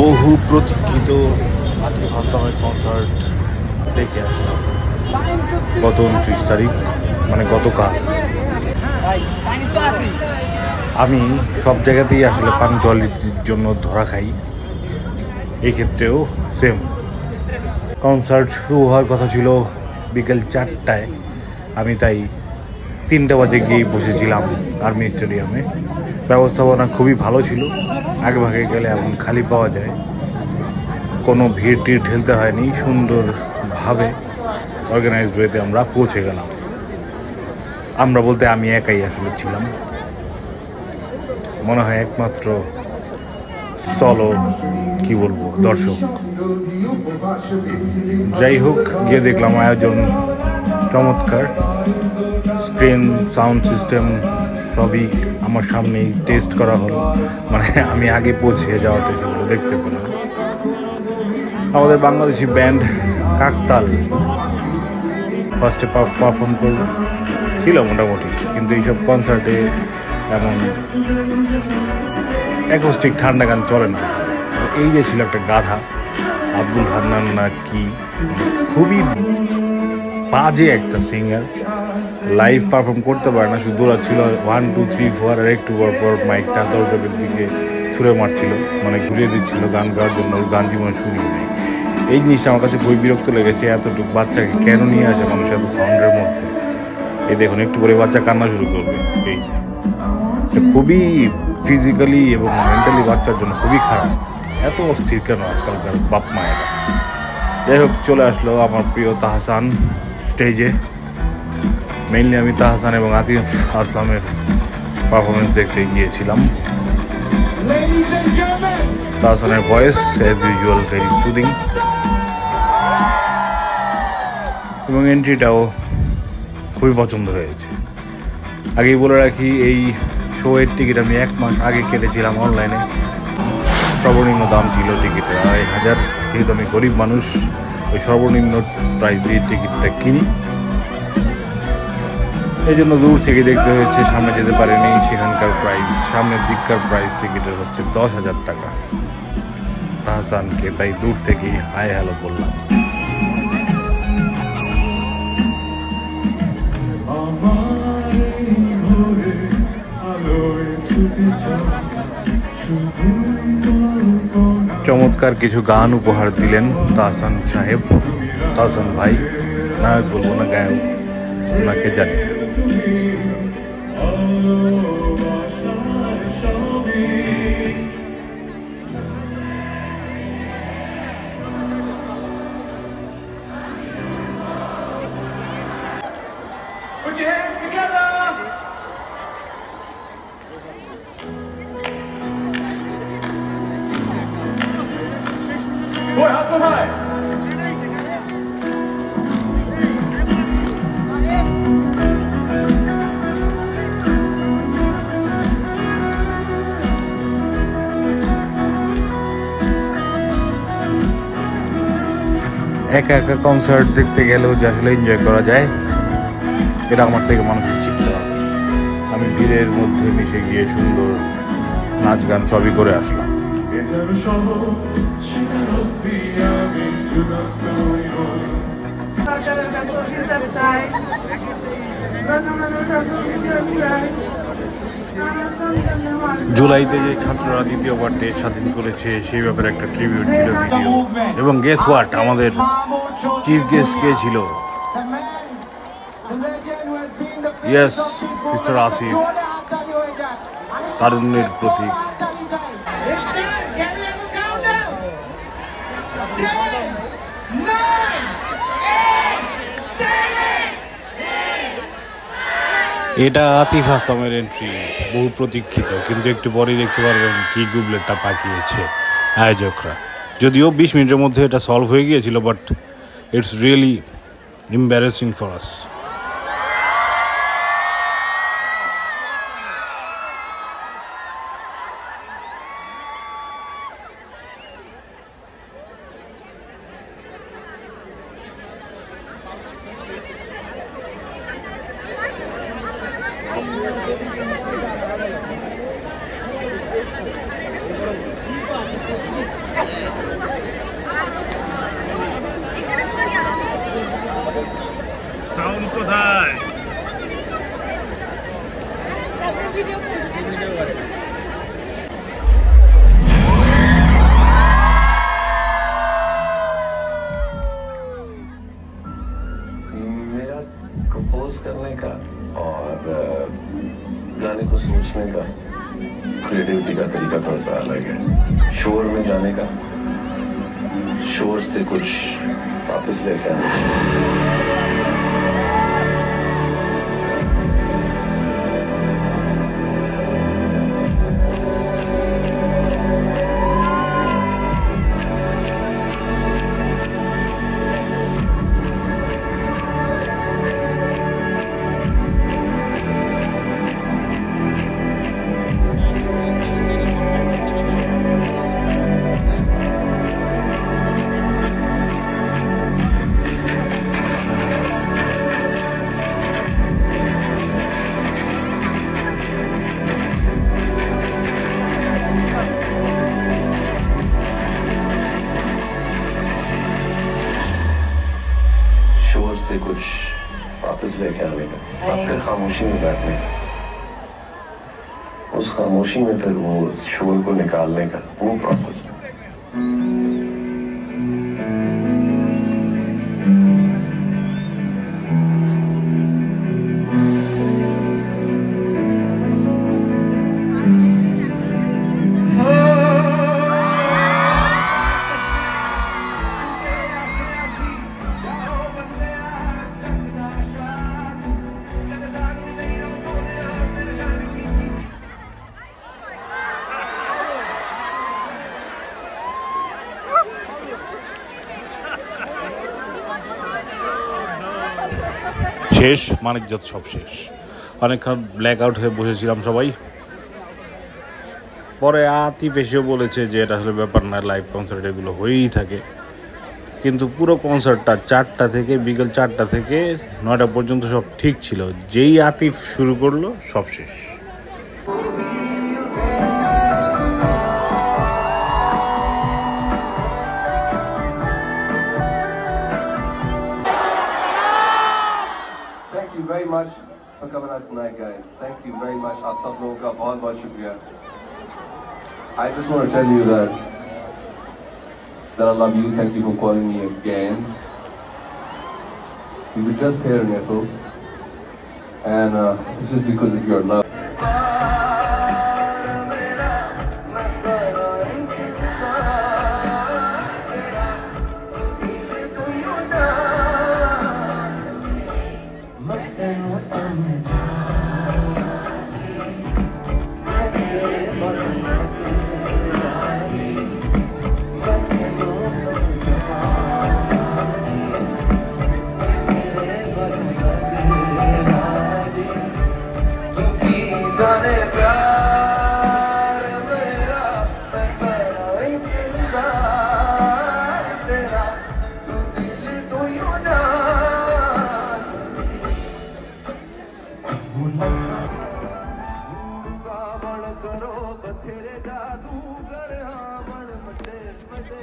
বহু প্রতীক্ষিত আতিফ আসলামের কনসার্ট দেখে আসলাম গত 29 তারিখ, মানে গতকাল। আমি সব জায়গাতেই আসলে পাংচুয়ালিটির জন্য ধরা খাই, এক্ষেত্রেও সেম। কনসার্ট শুরু হওয়ার কথা ছিল বিকেল 4টায়, আমি তাই 3টা বাজে গিয়ে বসেছিলাম আর্মি স্টেডিয়ামে। ব্যবস্থাপনা খুবই ভালো ছিল, আগে ভাগে গেলে এমন খালি পাওয়া যায়, কোনো ভিড় টিড় ঠেলতে হয়নি, সুন্দরভাবে অর্গানাইজড ওয়েতে আমরা পৌঁছে গেলাম। আমরা বলতে আমি একাই আসলে ছিলাম, মনে হয় একমাত্র সলো কি বলবো দর্শক। যাই হোক, গিয়ে দেখলাম আয়োজন চমৎকার, স্ক্রিন সাউন্ড সিস্টেম সবই আমার সামনেই টেস্ট করা হলো, মানে আমি আগে পৌঁছে যাওয়াতে সেগুলো দেখতে পেলাম। আমাদের বাংলাদেশি ব্যান্ড কাকতাল ফার্স্টে পারফর্ম করল, ছিল মোটামুটি, কিন্তু এইসব কনসার্টে এমন অ্যাকোস্টিক ঠান্ডা গান চলে না। এই যে ছিল একটা গাধা, আব্দুল হান্নান না কি, খুবই বাজে একটা সিঙ্গার, লাইভ পারফর্ম করতে পারে না, শুধু ওরা ছিল 1 2 3 4 আর একটু পর মাইকটা দর্শকের দিকে ছুঁড়ে মারছিল, মানে ঘুরিয়ে দিচ্ছিল গান গাওয়ার জন্য, গান জীবনে শুনি নেই। এই জিনিসটা আমার কাছে খুবই বিরক্ত লেগেছে। এতটুকু বাচ্চাকে কেন নিয়ে আসে মানুষ এত সাউন্ডের মধ্যে? এই দেখুন, একটু পরে বাচ্চা কান্না শুরু করবে। এই খুবই ফিজিক্যালি এবং মেন্টালি বাচ্চার জন্য খুবই খারাপ। এত অস্থির কেন আজকালকার বাপ মায়েরা? যাই হোক, চলে আসলো আমার প্রিয় তাহসান স্টেজে। মেইনলি আমি তাহসান এবং আতিফ আসলামের পারফরমেন্স দেখতে গিয়েছিলাম। তাহসানের voice as usual very soothing, এবং এন্ট্রিটাও খুবই পছন্দ হয়েছে। আগেই বলে রাখি, এই শোয়ের টিকিট আমি 1 মাস আগে কেটেছিলাম অনলাইনে। সর্বনিম্ন দাম ছিল টিকিটের 2,500। যেহেতু আমি গরিব মানুষ, ওই সর্বনিম্ন প্রাইস দিয়ে টিকিটটা কিনি, এই জন্য দূর থেকে দেখতে হয়েছে, সামনে যেতে পারিনি। সেখানকার প্রাইস, সামনের দিককার প্রাইস টিকিটের হচ্ছে 10,000 টাকা। তাহসানকে তাই দূর থেকেই হাই হ্যালো বললাম। চমৎকার কিছু গান উপহার দিলেন তাহসান সাহেব, তাহসান ভাই, নায়ক বলবো না, গায়ক, ওনাকে জানি না। Put your hands together. Boy, hop high. একা একা কনসার্ট দেখতে গেলেও যে আসলে এনজয় করা যায়, এটা আমার থেকে মানুষের শিখতে হবে। আমি ভিড়ের মধ্যে মিশে গিয়ে সুন্দর নাচ গান সবই করে আসলাম। জুলাইতে যে ছাত্ররা দ্বিতীয়বার দেশ স্বাধীন করেছে সেই ব্যাপারে একটা ট্রিবিউট ছিল ভিডিও, এবং গেস হোয়াট, আমাদের চিফ গেস্ট কে ছিল? ইয়েস, মিস্টার আসিফ, তারুণ্যের প্রতীক। এটা আতিফ আসলামের এন্ট্রি, বহু প্রতীক্ষিত, কিন্তু একটু পরেই দেখতে পারবেন কি গুবলেটটা পাকিয়েছে আয়োজকরা। যদিও 20 মিনিটের মধ্যে এটা সলভ হয়ে গিয়েছিল, but it's really embarrassing for us. तरीका थोड़ा सा अलग है, शोर में जाने का, शोर से कुछ वापस लेके आने का। शोर से कुछ वापस लेके आने का, अब फिर खामोशी में बैठने का, उस खामोशी में फिर वो शोर को निकालने का वो प्रोसेस है। শেষ, মানিকজাত সব শেষ। অনেকক্ষণ ব্ল্যাক আউট হয়ে বসেছিলাম সবাই। পরে আতিফ এসেও বলেছে যে এটা আসলে ব্যাপার না, লাইভ কনসার্ট এগুলো হয়েই থাকে। কিন্তু পুরো কনসার্টটা 4টা থেকে বিকেল 4টা থেকে 9টা পর্যন্ত সব ঠিক ছিল। যেই আতিফ শুরু করলো সব শেষ। Thank you very much for coming out tonight, guys. Thank you very much. आप सब लोगों का बहुत बहुत शुक्रिया। I just want to tell you that I love you. Thank you for calling me again. We were just here in April, and it's just because of your love.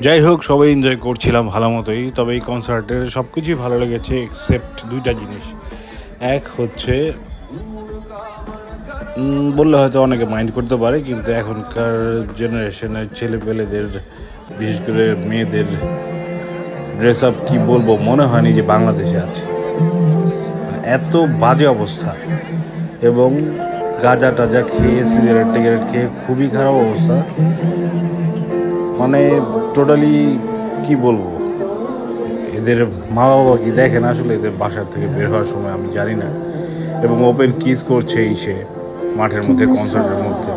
যাই হোক, সবাই এনজয় করছিলাম ভালো মতোই। তবে এই কনসার্টের সব কিছুই ভালো লেগেছে এক্সেপ্ট 2টা জিনিস। এক হচ্ছে, বললে হয়তো অনেকে মাইন্ড করতে পারে, কিন্তু এখনকার জেনারেশনের ছেলেপেলেদের, বিশেষ করে মেয়েদের ড্রেস আপ কী বলবো, মনে হয়নি যে বাংলাদেশে আছে। এত বাজে অবস্থা, এবং গাঁজা টাজা খেয়ে, সিগারেট টিগারেট খেয়ে খুবই খারাপ অবস্থা। মানে টোটালি কি বলবো, এদের মা বাবা কি দেখেন আসলে এদের বাসার থেকে বের হওয়ার সময়, আমি জানি না। এবং ওপেন কিস করছে সে মাঠের মধ্যে, কনসার্টের মধ্যে।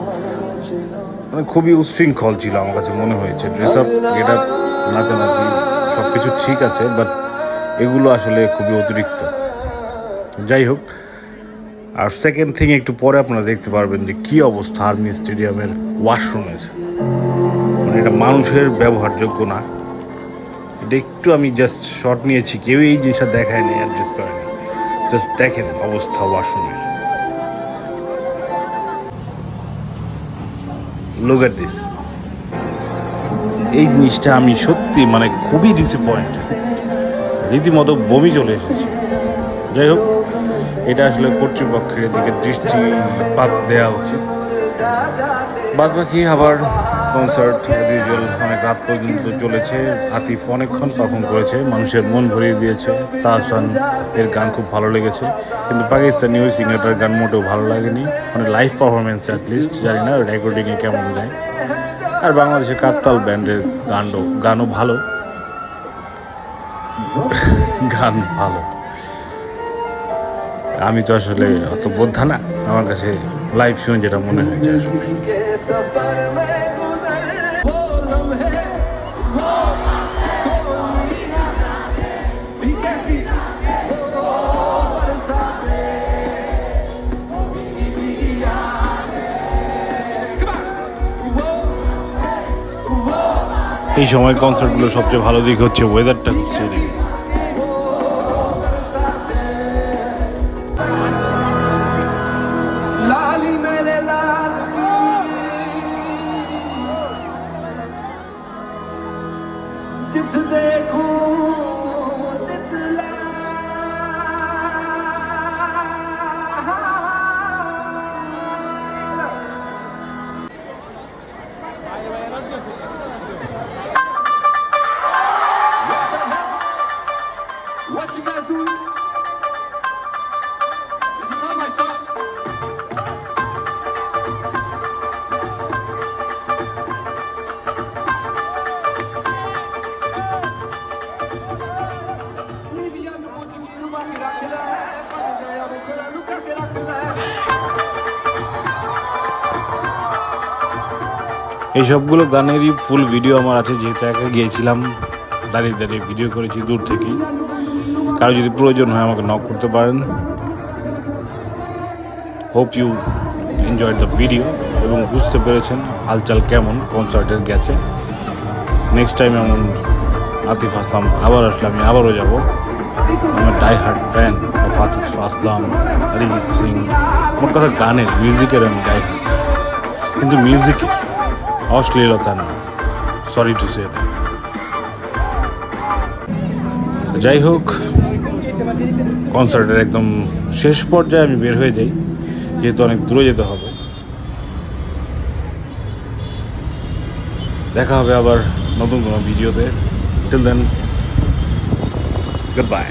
মানে খুবই উশৃঙ্খল ছিল আমার কাছে মনে হয়েছে। ড্রেস আপ, গেট আপ, নাচানাচি সব কিছু ঠিক আছে, বাট এগুলো আসলে খুবই অতিরিক্ত। যাই হোক, আর সেকেন্ড থিং একটু পরে আপনারা দেখতে পারবেন যে কী অবস্থা আর্মি স্টেডিয়ামের ওয়াশরুমের। মানে এটা মানুষের ব্যবহারযোগ্য না। এটা একটু আমি জাস্ট শর্ট নিয়েছি, কেউ এই জিনিসটা দেখায়নি, অ্যাড্রেস করেনি। জাস্ট দেখেন অবস্থা ওয়াশরুমের। Look at this. এই জিনিসটা আমি সত্যি মানে খুবই ডিসঅ্যাপয়েন্টেড, রীতিমতো বমি চলে এসেছে। যাই হোক, এটা আসলে কর্তৃপক্ষের দিকে দৃষ্টিপাত দেওয়া উচিত। বাদ বাকি আবার কনসার্ট অ্যাজ ইউজুয়াল অনেক রাত পর্যন্ত চলেছে। আতিফ অনেকক্ষণ পারফর্ম করেছে, মানুষের মন ভরিয়ে দিয়েছে। তাহসান এর গান খুব ভালো লেগেছে, কিন্তু পাকিস্তানি ওই সিঙ্গারটার গান মোটেও ভালো লাগেনি, মানে লাইভ পারফরমেন্স অ্যাটলিস্ট, জানি না রেকর্ডিংয়ে কেমন যায়। আর বাংলাদেশের কাকতাল ব্যান্ডের গানও ভালো, গান ভালো। আমি তো আসলে অত বোদ্ধা না, আমার কাছে লাইভ শুনে যেটা মনে হয়েছে আসলে। এই সময় কনসার্টগুলো সবচেয়ে ভালো দিক হচ্ছে ওয়েদারটা খুব সুদিক। What you guys doing? This is not my song. এই সবগুলো গানেরই ফুল ভিডিও আমার আছে, যেহেতু একা গিয়েছিলাম, দাঁড়িয়ে দাঁড়িয়ে ভিডিও করেছি দূর থেকেই। কারো যদি প্রয়োজন হয় আমাকে নক করতে পারেন। Hope you enjoyed the video এবং বুঝতে পেরেছেন হালচাল কেমন কনসার্টের গেছে। নেক্সট টাইম এমন আতিফ আসলাম আবার আসলে আমি আবারও যাব। আমার die hard fan of Atif Aslam, Arijit Singh. আমার কথা গানের মিউজিকের আমি ডাই হার্ট, কিন্তু মিউজিকে অশ্লীলতা না, সরি টু সে দ্যাট। যাই হোক, কনসার্টের একদম শেষ পর্যায়ে আমি বের হয়ে যাই, যেহেতু অনেক দূরে যেতে হবে। দেখা হবে আবার নতুন কোনো ভিডিওতে। Till then, good by.